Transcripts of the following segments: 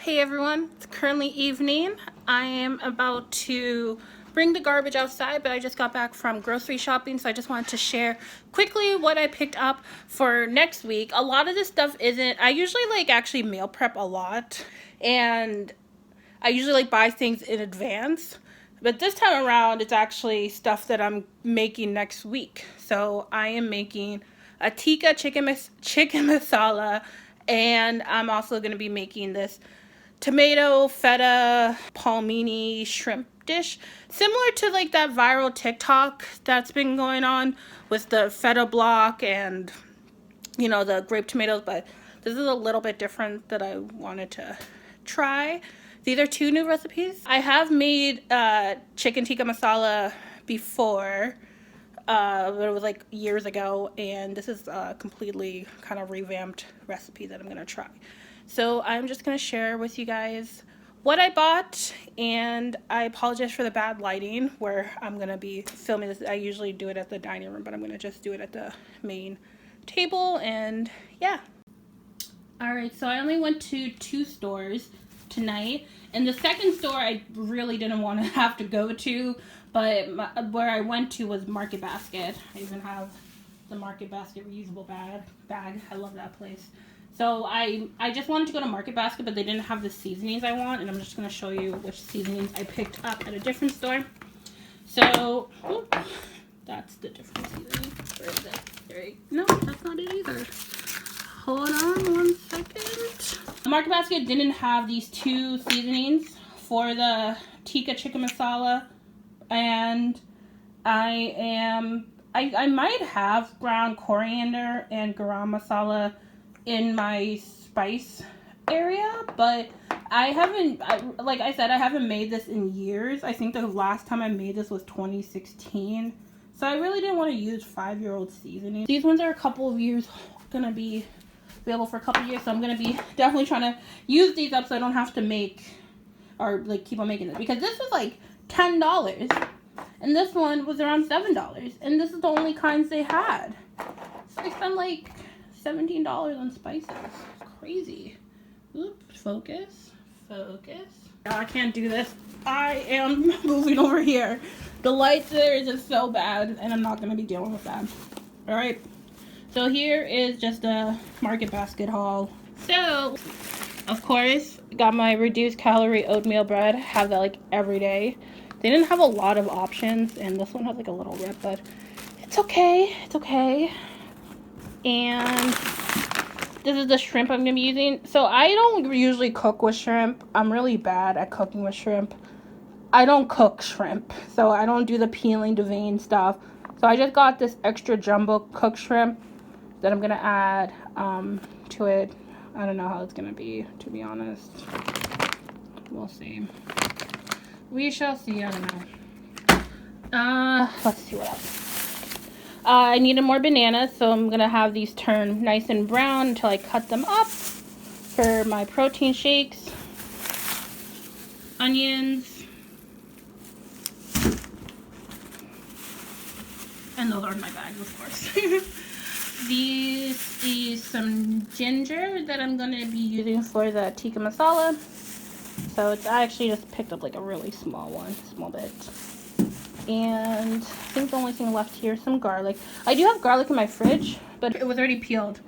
Hey everyone, it's currently evening. I am about to bring the garbage outside, but I just got back from grocery shopping, so I just wanted to share quickly what I picked up for next week. A lot of this stuff I usually actually meal prep a lot, and I usually buy things in advance. But this time around, it's actually stuff that I'm making next week. So I am making a tikka chicken masala, and I'm also going to be making this tomato feta palmini shrimp dish, similar to that viral TikTok that's been going on with the feta block and the grape tomatoes, but this is a little bit different that I wanted to try. These are two new recipes. I have made chicken tikka masala before, but it was years ago, and this is a completely kind of revamped recipe that I'm gonna try. So I'm just gonna share with you guys what I bought, and I apologize for the bad lighting where I'm gonna be filming this. I usually do it at the dining room, but I'm gonna just do it at the main table, and yeah. Alright, so I only went to 2 stores tonight, and the second store I really didn't want to have to go to, but where I went to was Market Basket. I even have the Market Basket reusable bag. I love that place. So I just wanted to go to Market Basket, but they didn't have the seasonings I want, and I'm just going to show you which seasonings I picked up at a different store. So, that's the different seasoning. Where is it? No, that's not it either. Hold on one second. The Market Basket didn't have these 2 seasonings for the tikka chicken masala, and I might have ground coriander and garam masala in my spice area, but I haven't, like I said, I haven't made this in years. I think the last time I made this was 2016, so I really didn't want to use 5-year-old seasoning. These ones are a couple of years, gonna be available for a couple of years, so I'm gonna be definitely trying to use these up so I don't have to make or keep on making this, because this was $10 and this one was around $7, and this is the only kinds they had. So I spent $17 on spices. It's crazy. Oops, focus. Oh, I can't do this. I am moving over here. The light there is just so bad, and I'm not going to be dealing with that. Alright, so here is just a Market Basket haul. So, of course, got my reduced calorie oatmeal bread. Have that every day. They didn't have a lot of options, and this one has a little rip, but it's okay. It's okay. And this is the shrimp I'm going to be using. So I don't usually cook with shrimp. I'm really bad at cooking with shrimp. I don't cook shrimp, so I don't do the peeling, devein stuff. So I just got this extra jumbo cooked shrimp that I'm going to add to it. I don't know how it's going to be, to be honest. We'll see. We shall see. I don't know. Let's see what else. I needed more bananas, so I'm going to have these turn nice and brown until I cut them up for my protein shakes. Onions. And those are in my bag, of course. This is some ginger that I'm going to be using for the tikka masala. So I actually just picked up a really small bit. And I think the only thing left here is some garlic. I do have garlic in my fridge, but it was already peeled.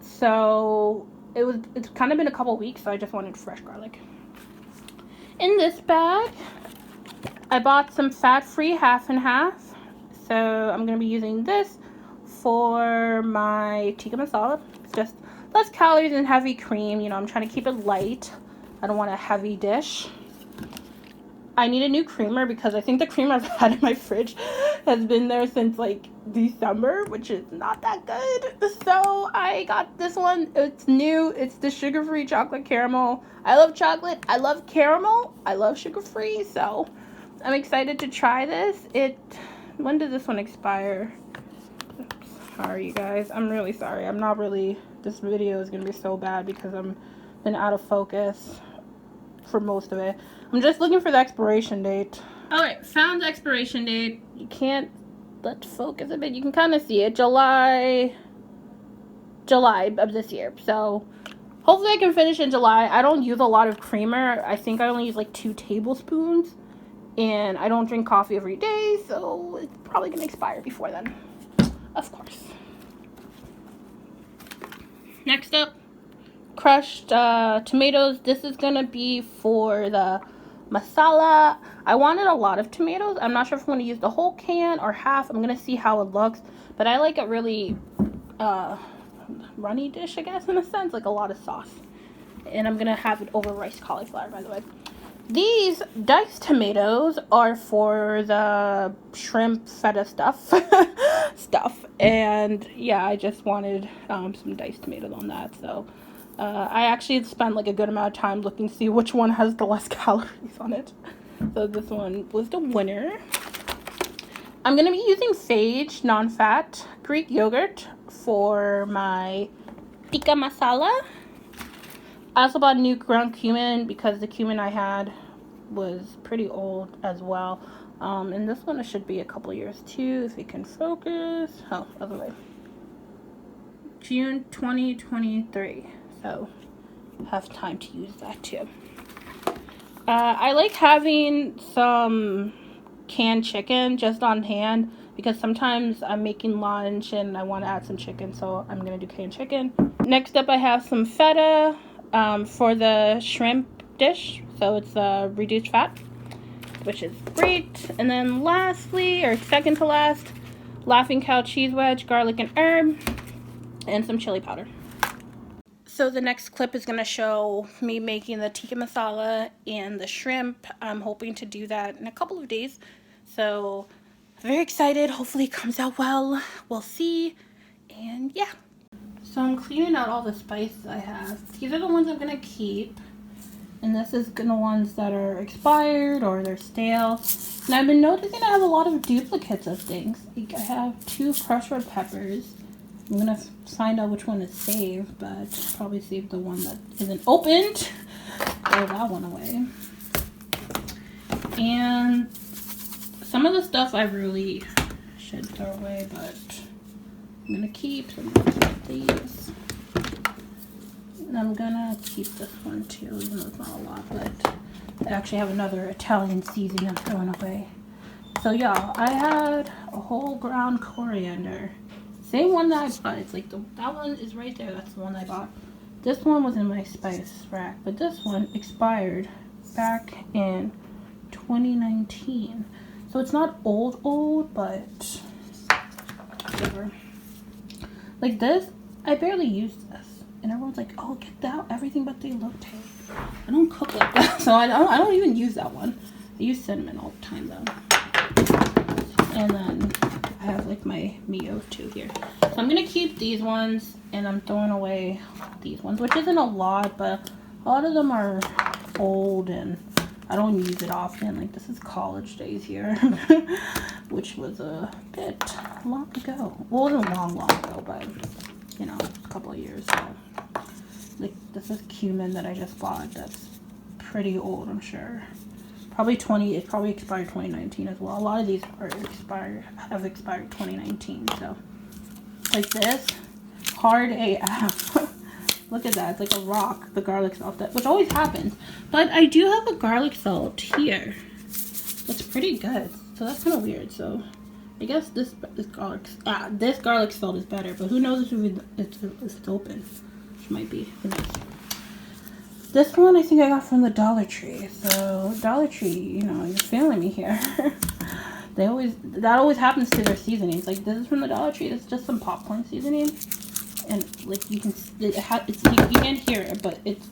So it's kind of been a couple weeks, so I just wanted fresh garlic. In this bag, I bought some fat-free half and half. So I'm going to be using this for my tikka masala. It's just less calories and heavy cream. I'm trying to keep it light. I don't want a heavy dish. I need a new creamer because I think the creamer I've had in my fridge has been there since December, which is not that good. So I got this one. It's new. It's the sugar-free chocolate caramel. I love chocolate. I love caramel. I love sugar-free. So I'm excited to try this. When does this one expire? Oops, sorry, you guys. I'm really sorry. This video is going to be so bad because I'm been out of focus for most of it. I'm just looking for the expiration date. Alright, found the expiration date. You can't, let's focus a bit. You can kind of see it. July of this year. So Hopefully I can finish in July. I don't use a lot of creamer. I think I only use like 2 tablespoons. And I don't drink coffee every day, so it's probably going to expire before then. Of course. Next up, crushed tomatoes. This is going to be for the masala. I wanted a lot of tomatoes. I'm not sure if I'm going to use the whole can or half. I'm going to see how it looks. But I like it really runny dish, I guess, in a sense. Like a lot of sauce. And I'm going to have it over rice cauliflower, by the way. These diced tomatoes are for the shrimp feta stuff. And yeah, I just wanted some diced tomatoes on that. So I actually spent like a good amount of time looking to see which one has the less calories on it. So this one was the winner. I'm going to be using Sage non-fat Greek yogurt for my tikka masala. I also bought new ground cumin because the cumin I had was pretty old as well. And this one should be a couple years too, if we can focus. Oh, other way. June 2023. So, have time to use that too. I like having some canned chicken just on hand because sometimes I'm making lunch and I want to add some chicken, so I'm going to do canned chicken. Next up, I have some feta. For the shrimp dish, so it's reduced fat, which is great. And then lastly, or second to last, Laughing Cow cheese wedge, garlic and herb, and some chili powder. So the next clip is going to show me making the tikka masala and the shrimp. I'm hoping to do that in a couple of days, so very excited. Hopefully it comes out well. We'll see. And yeah. So I'm cleaning out all the spices I have. These are the ones I'm going to keep. And this is the ones that are expired or they're stale. And I've been noticing I have a lot of duplicates of things. Like I have 2 crushed red peppers. I'm going to find out which one is saved, but probably save the one that isn't opened. Throw that one away. And some of the stuff I really should throw away, but I'm going to keep some of these. And I'm going to keep this one too, even though it's not a lot, but I actually have another Italian seasoning I'm throwing away. So y'all, I had a whole ground coriander. Same one that I bought. It's like that one is right there. That's the one I bought. This one was in my spice rack, but this one expired back in 2019. So it's not old, but whatever. Like this, I barely used this. And everyone's like, oh, get that, everything but the elote. I don't cook like that, so I don't even use that one. I use cinnamon all the time, though. And then I have, like, my Mio, too, here. So I'm going to keep these ones, and I'm throwing away these ones, which isn't a lot, but a lot of them are old, and I don't use it often. Like, this is college days here, which was a bit long ago. Well, it wasn't long ago, but, you know, a couple of years ago. Like, this is cumin that I just bought. That's pretty old, I'm sure. It probably expired 2019 as well. A lot of these have expired 2019, so. Like this, hard AF. Look at that, it's like a rock, the garlic salt, which always happens. But I do have a garlic salt here. That's pretty good, so that's kind of weird, so. I guess this garlic salt is better, but who knows if it's open. Which might be. Who knows? This one I think I got from the Dollar Tree. So Dollar Tree, you know, you're failing me here. That always happens to their seasonings. Like this is from the Dollar Tree. It's just some popcorn seasoning, and like you can, you can hear it, but it's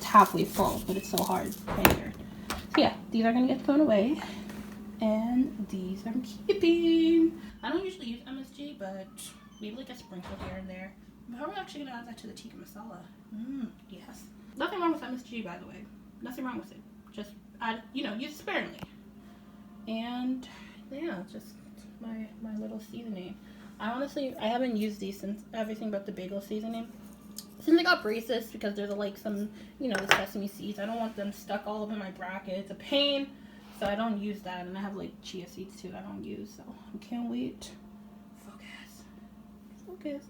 halfway full, but it's so hard right here. So yeah, these are gonna get thrown away. And these I'm keeping. I don't usually use MSG, but maybe like a sprinkle here and there. I'm probably actually going to add that to the tikka masala. Yes. Nothing wrong with MSG, by the way. Nothing wrong with it. Just add, use it sparingly. And yeah, just my little seasoning. I haven't used these since everything but the bagel seasoning. Since I got braces, because there's like some, the sesame seeds. I don't want them stuck all over my bracket. It's a pain. So I don't use that, and I have like chia seeds too I don't use, so I can't wait. Focus.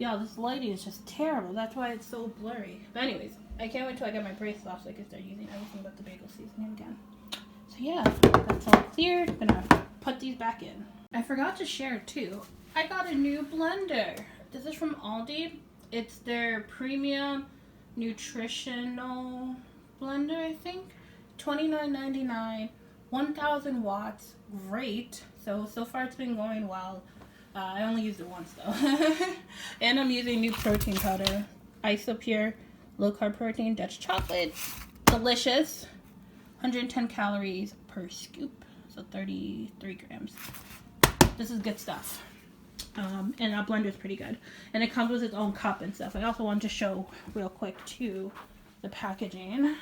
Yeah, this lighting is just terrible. That's why it's so blurry. But anyways, I can't wait till I get my bracelet off so I can start using everything but the bagel seasoning again. So yeah, that's all cleared. I'm gonna put these back in. I forgot to share too. I got a new blender. This is from Aldi. It's their premium nutritional blender, I think. $29.99, 1,000 watts. Great. So far it's been going well. I only used it once though. And I'm using new protein powder. Isopure, low carb protein, Dutch chocolate. Delicious. 110 calories per scoop. So 33 grams. This is good stuff. And our blender is pretty good. And it comes with its own cup and stuff. I also wanted to show real quick too the packaging.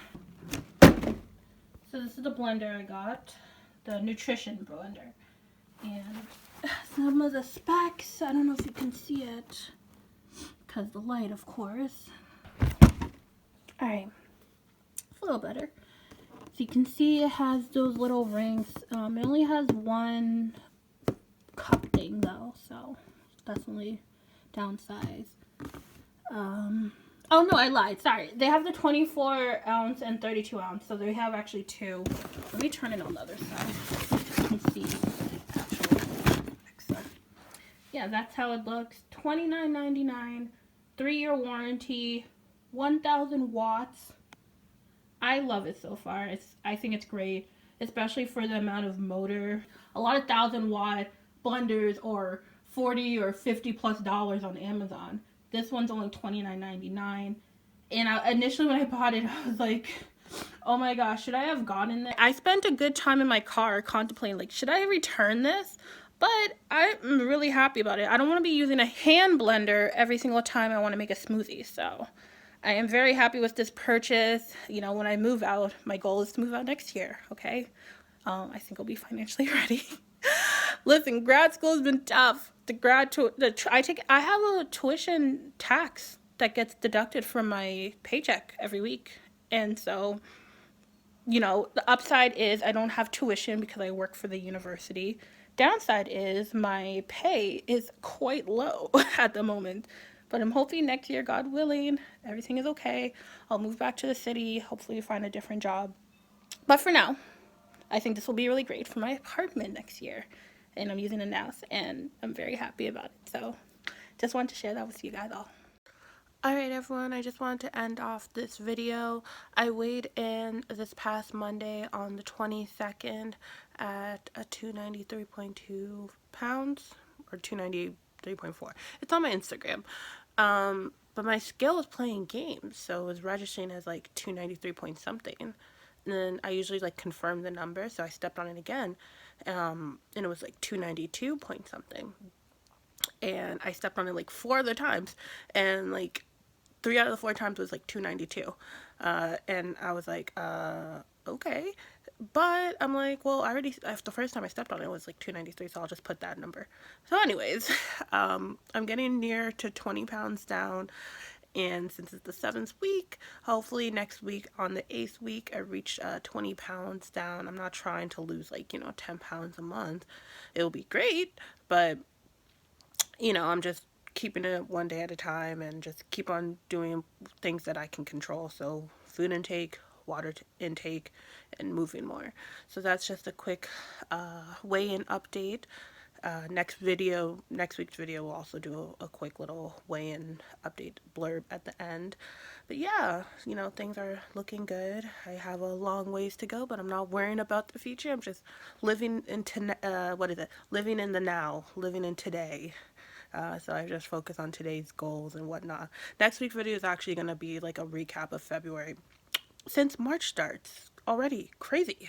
So this is the blender I got. The nutrition blender. And some of the specs, I don't know if you can see it because the light, of course. Alright, it's a little better. So you can see it has those little rings. It only has one cup thing though, so that's only downside. Oh no, I lied. Sorry. They have the 24 ounce and 32 ounce, so they have actually two. Let me turn it on the other side so you can see the actual specs. Yeah, that's how it looks. $29.99, 3-year warranty, 1,000 watts. I love it so far. I think it's great, especially for the amount of motor. A lot of 1,000-watt blenders are $40 or $50+ on Amazon. This one's only $29.99. And initially when I bought it, I was like, oh my gosh, should I have gotten this? I spent a good time in my car contemplating, like, should I return this? But I'm really happy about it. I don't want to be using a hand blender every single time I want to make a smoothie. So I am very happy with this purchase. You know, when I move out, my goal is to move out next year, okay? I think I'll be financially ready. Listen, grad school has been tough. I have a tuition tax that gets deducted from my paycheck every week. And so, you know, the upside is I don't have tuition because I work for the university. Downside is my pay is quite low at the moment. But I'm hoping next year, God willing, everything is okay. I'll move back to the city, hopefully find a different job. But for now, I think this will be really great for my apartment next year. And I'm using it now, and I'm very happy about it. So just wanted to share that with you guys all. Alright everyone, I just wanted to end off this video. I weighed in this past Monday on the 22nd at a 293.2 pounds, or 293.4. It's on my Instagram. But my scale was playing games, so it was registering as like 293 point something. And then I usually like confirm the number, so I stepped on it again, and it was like 292 point something. And I stepped on it like 4 other times, and like 3 out of the 4 times was like 292. And I was like, okay. But I'm like, well, the first time I stepped on it was like 293, so I'll just put that number. So anyways, I'm getting near to 20 pounds down. And since it's the 7th week, hopefully next week on the 8th week, I reach 20 pounds down. I'm not trying to lose like, 10 pounds a month. It'll be great, but, I'm just keeping it one day at a time and just keep on doing things that I can control. So food intake, water intake, and moving more. So that's just a quick weigh-in update. Next week's video will also do a quick little weigh-in update blurb at the end. But yeah, things are looking good. I have a long ways to go, but I'm not worrying about the future. I'm just living living in the now, living in today. So I just focus on today's goals and whatnot. Next week's video is actually going to be like a recap of February. Since March starts already, crazy.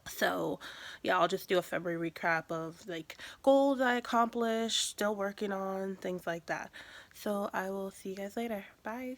So yeah, I'll just do a February recap of like goals I accomplished, still working on, things like that. So I will see you guys later. Bye.